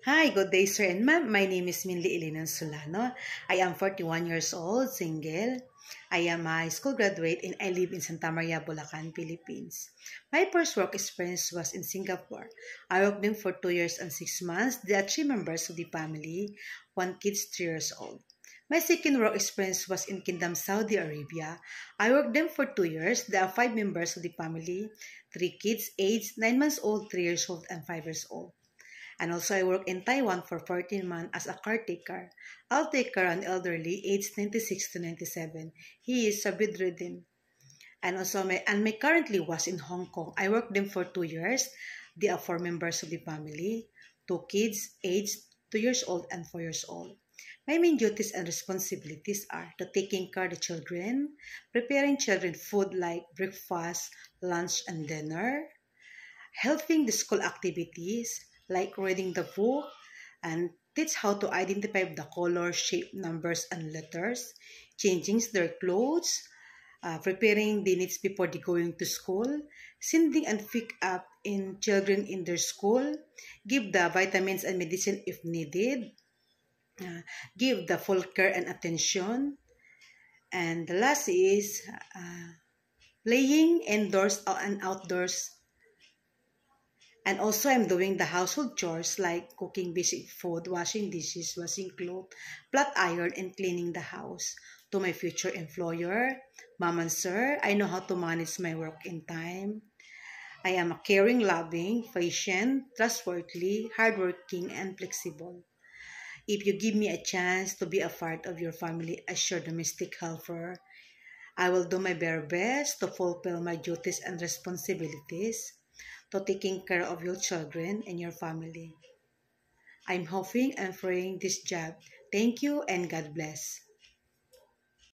Hi, good day, sir and ma'am. My name is Minli Ilinan Solano. I am 41 years old, single. I am a high school graduate and I live in Santa Maria, Bulacan, Philippines. My first work experience was in Singapore. I worked there for 2 years and 6 months. There are 3 members of the family, one kid 3 years old. My second work experience was in Kingdom, Saudi Arabia. I worked there for 2 years. There are 5 members of the family, 3 kids, aged 9 months old, 3 years old, and 5 years old. And also, I work in Taiwan for 14 months as a caretaker. I'll take care of an elderly aged 96 to 97. He is a bedridden. And also, my currently was in Hong Kong. I worked them for 2 years. There are 4 members of the family, 2 kids aged 2 years old and 4 years old. My main duties and responsibilities are to taking care of the children, preparing children food like breakfast, lunch, and dinner, helping the school activities like reading the book and teach how to identify the color, shape, numbers, and letters, changing their clothes, preparing the needs before they going to school, sending and pick up in children in their school, give the vitamins and medicine if needed, uh, give the full care and attention. And the last is playing indoors and outdoors. And also, I'm doing the household chores like cooking basic food, washing dishes, washing clothes, flat iron, and cleaning the house. To my future employer, Mom and Sir, I know how to manage my work in time. I am a caring, loving, patient, trustworthy, hardworking, and flexible. If you give me a chance to be a part of your family as your domestic helper, I will do my very best to fulfill my duties and responsibilities to taking care of your children and your family. I'm hoping and praying this job. Thank you and God bless.